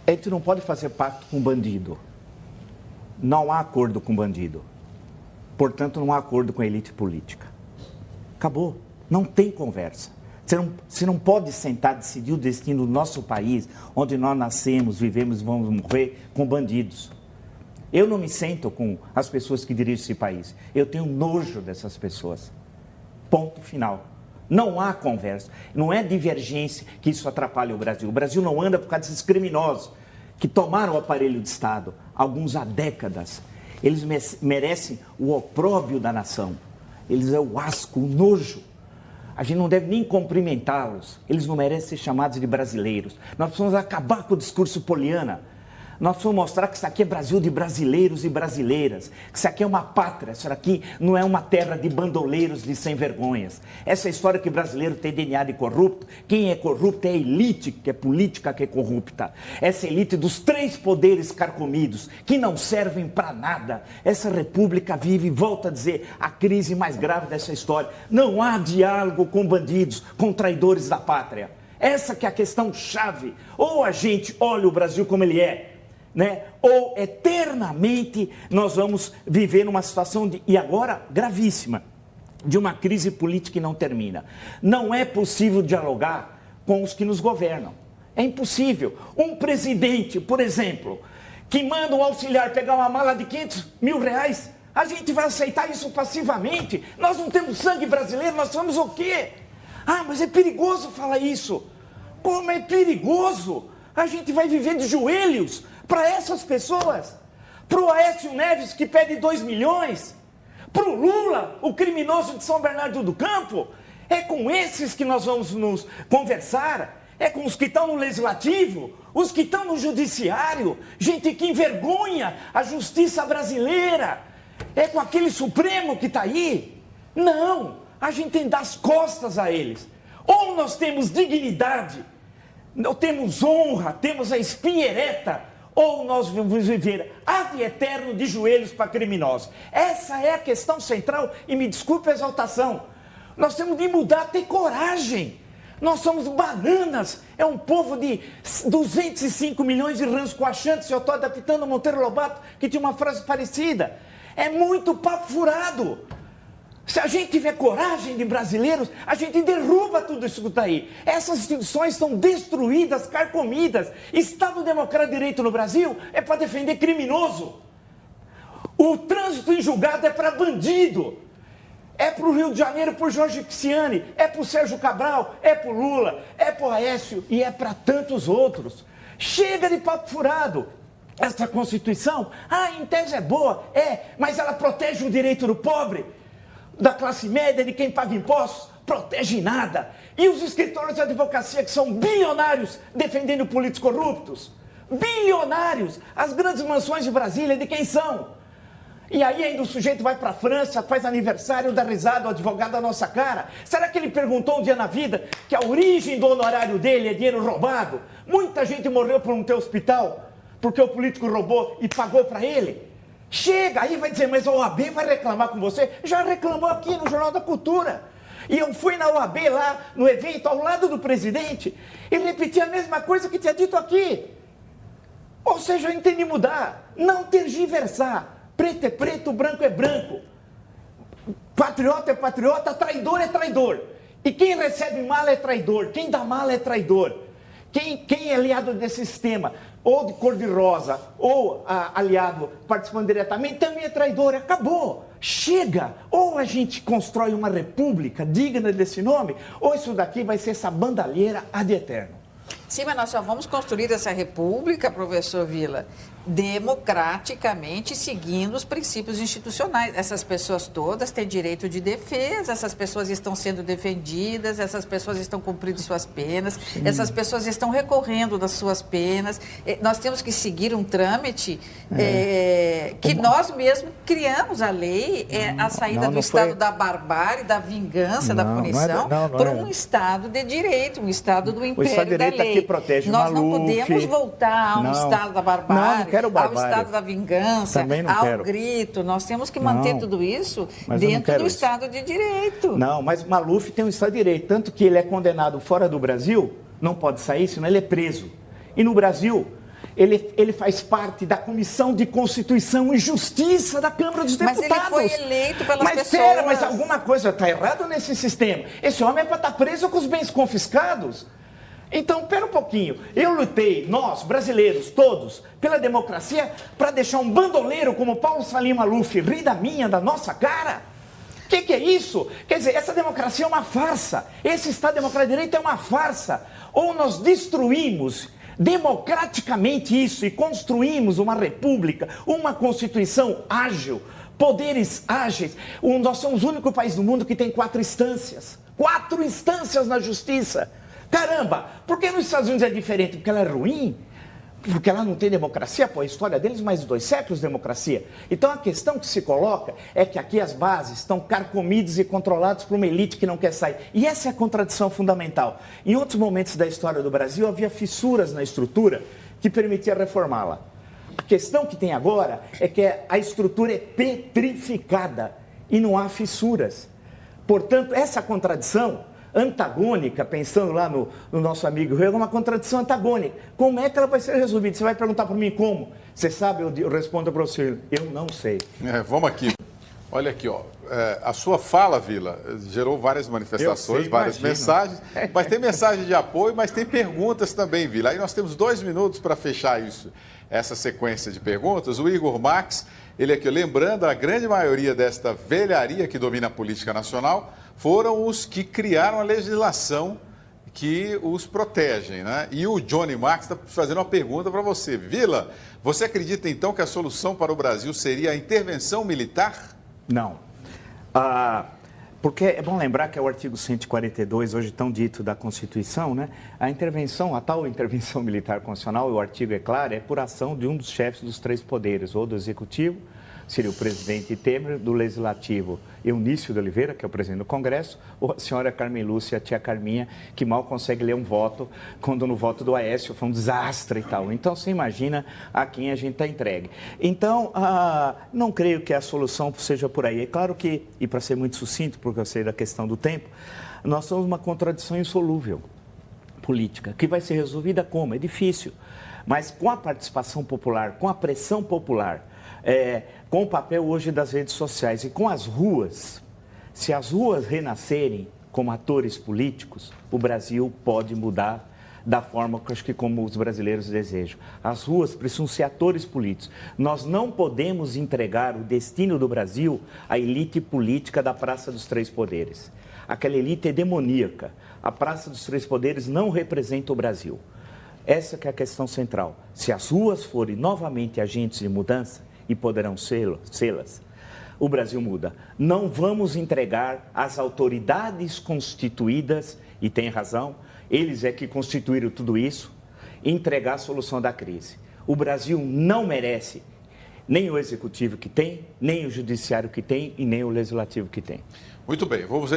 A gente não pode fazer pacto com bandido. Não há acordo com bandido. Portanto, não há acordo com a elite política. Acabou. Não tem conversa. Você não pode sentar e decidir o destino do nosso país, onde nós nascemos, vivemos e vamos morrer, com bandidos. Eu não me sento com as pessoas que dirigem esse país. Eu tenho nojo dessas pessoas. Ponto final. Não há conversa. Não é divergência que isso atrapalha o Brasil. O Brasil não anda por causa desses criminosos que tomaram o aparelho de Estado, alguns há décadas. Eles merecem o opróbrio da nação. Eles é o asco, o nojo. A gente não deve nem cumprimentá-los. Eles não merecem ser chamados de brasileiros. Nós precisamos acabar com o discurso poliana. Nós precisamos mostrar que isso aqui é Brasil de brasileiros e brasileiras. Que isso aqui é uma pátria. Isso aqui não é uma terra de bandoleiros, de sem-vergonhas. Essa história que brasileiro tem DNA de corrupto. Quem é corrupto é a elite, que é política, que é corrupta. Essa elite dos 3 poderes carcomidos, que não servem para nada. Essa república vive, volta a dizer, a crise mais grave dessa história. Não há diálogo com bandidos, com traidores da pátria. Essa que é a questão chave. Ou a gente olha o Brasil como ele é, né? Ou eternamente nós vamos viver numa situação e agora gravíssima, de uma crise política que não termina. Não é possível dialogar com os que nos governam. É impossível. Um presidente, por exemplo, que manda um auxiliar pegar uma mala de 500 mil reais, a gente vai aceitar isso passivamente? Nós não temos sangue brasileiro, nós somos o quê? Ah, mas é perigoso falar isso. Como é perigoso? A gente vai viver de joelhos para essas pessoas, para o Aécio Neves que pede 2 milhões, para o Lula, o criminoso de São Bernardo do Campo. É com esses que nós vamos nos conversar, é com os que estão no Legislativo, os que estão no Judiciário, gente que envergonha a justiça brasileira, é com aquele Supremo que está aí. Não, a gente tem que dar as costas a eles. Ou nós temos dignidade, ou temos honra, temos a espinha ereta, ou nós vamos viver ad eterno de joelhos para criminosos. Essa é a questão central, e me desculpe a exaltação. Nós temos de mudar, ter coragem. Nós somos bananas, é um povo de 205 milhões de rãs coachantes. Eu estou adaptando o Monteiro Lobato, que tinha uma frase parecida. É muito papo furado. Se a gente tiver coragem de brasileiros, a gente derruba tudo isso que está aí. Essas instituições estão destruídas, carcomidas. Estado Democrático de Direito no Brasil é para defender criminoso. O trânsito em julgado é para bandido. É para o Rio de Janeiro, por Jorge Pisciani, é para o Sérgio Cabral, é para o Lula, é para o Aécio e é para tantos outros. Chega de papo furado. Essa Constituição, em tese é boa, mas ela protege o direito do pobre, da classe média, de quem paga impostos, protege nada. E os escritórios de advocacia que são bilionários defendendo políticos corruptos? Bilionários! As grandes mansões de Brasília, de quem são? E aí ainda o sujeito vai para a França, faz aniversário, dá risada, o advogado da nossa cara. Será que ele perguntou um dia na vida que a origem do honorário dele é dinheiro roubado? Muita gente morreu por não ter hospital, porque o político roubou e pagou para ele. Chega, aí vai dizer, mas a OAB vai reclamar com você? Já reclamou aqui no Jornal da Cultura. E eu fui na OAB lá, no evento, ao lado do presidente, e repeti a mesma coisa que tinha dito aqui. Ou seja, eu entendi mudar, não tergiversar. Preto é preto, branco é branco. Patriota é patriota, traidor é traidor. E quem recebe mala é traidor, quem dá mala é traidor. Quem é aliado desse sistema, ou de cor-de-rosa, ou aliado participando diretamente, também é traidor. Acabou. Chega. Ou a gente constrói uma república digna desse nome, ou isso daqui vai ser essa bandalheira ad eterno. Sim, mas nós só vamos construir essa república, professor Vila, democraticamente, seguindo os princípios institucionais. Essas pessoas todas têm direito de defesa, essas pessoas estão sendo defendidas, essas pessoas estão cumprindo suas penas, essas pessoas estão recorrendo das suas penas. Nós temos que seguir um trâmite que nós mesmos criamos a lei, a saída do estado da barbárie, da vingança, da punição, para um estado de direito, um estado do império da lei. Protege nós Maluf, não podemos voltar a um estado da barbárie, ao estado da vingança, ao grito. Nós temos que manter tudo isso dentro do estado de direito. Não, mas Maluf tem um estado de direito, tanto que ele é condenado fora do Brasil, não pode sair, senão ele é preso. E no Brasil, Ele faz parte da Comissão de Constituição e Justiça da Câmara dos Deputados. Mas ele foi eleito pelas pessoas. Mas alguma coisa está errada nesse sistema. Esse homem é para estar preso com os bens confiscados. Então, pera um pouquinho. Eu lutei, nós, brasileiros, todos, pela democracia, para deixar um bandoleiro como Paulo Salim Maluf rir da nossa cara? O que é isso? Quer dizer, essa democracia é uma farsa. Esse Estado Democrático de Direito é uma farsa. Ou nós destruímos democraticamente isso e construímos uma república, uma constituição ágil, poderes ágeis. Nós somos o único país do mundo que tem 4 instâncias. 4 instâncias na justiça. Caramba, por que nos Estados Unidos é diferente? Porque ela é ruim? Porque ela não tem democracia? Pô, a história deles mais de 2 séculos de democracia. Então a questão que se coloca é que aqui as bases estão carcomidas e controladas por uma elite que não quer sair. E essa é a contradição fundamental. Em outros momentos da história do Brasil havia fissuras na estrutura que permitia reformá-la. A questão que tem agora é que a estrutura é petrificada e não há fissuras. Portanto, essa contradição antagônica, pensando lá no nosso amigo Rego, é uma contradição antagônica. Como é que ela vai ser resolvida? Você vai perguntar para mim como? Você sabe? Eu respondo para você, eu não sei. Vamos aqui. Olha aqui, ó. A sua fala, Vila, gerou várias manifestações, várias mensagens, mas tem mensagem de apoio, mas tem perguntas também, Vila. Aí nós temos 2 minutos para fechar essa sequência de perguntas. O Igor Max, ele aqui, lembrando, a grande maioria desta velharia que domina a política nacional foram os que criaram a legislação que os protegem, né? E o Johnny Max está fazendo uma pergunta para você. Vila, você acredita então que a solução para o Brasil seria a intervenção militar? Não. Porque é bom lembrar que é o artigo 142, hoje tão dito, da Constituição, né? A tal intervenção militar constitucional, o artigo é claro, é por ação de um dos chefes dos 3 poderes, ou do Executivo, seria o presidente Temer, do Legislativo, Eunício de Oliveira, que é o presidente do Congresso, ou a senhora Carmen Lúcia, a tia Carminha, que mal consegue ler um voto, quando no voto do Aécio foi um desastre e tal. Então, você imagina a quem a gente está entregue. Então, não creio que a solução seja por aí. É claro que, e para ser muito sucinto, porque eu sei da questão do tempo, nós temos uma contradição insolúvel política, que vai ser resolvida como? É difícil. Mas com a participação popular, com a pressão popular, com o papel hoje das redes sociais e com as ruas, se as ruas renascerem como atores políticos, o Brasil pode mudar da forma que acho que como os brasileiros desejam. As ruas precisam ser atores políticos. Nós não podemos entregar o destino do Brasil à elite política da Praça dos 3 Poderes. Aquela elite é demoníaca. A Praça dos 3 Poderes não representa o Brasil. Essa que é a questão central. Se as ruas forem novamente agentes de mudança, e poderão sê-las, o Brasil muda. Não vamos entregar às autoridades constituídas, e tem razão, eles é que constituíram tudo isso, entregar a solução da crise. O Brasil não merece nem o executivo que tem, nem o judiciário que tem e nem o legislativo que tem. Muito bem, vamos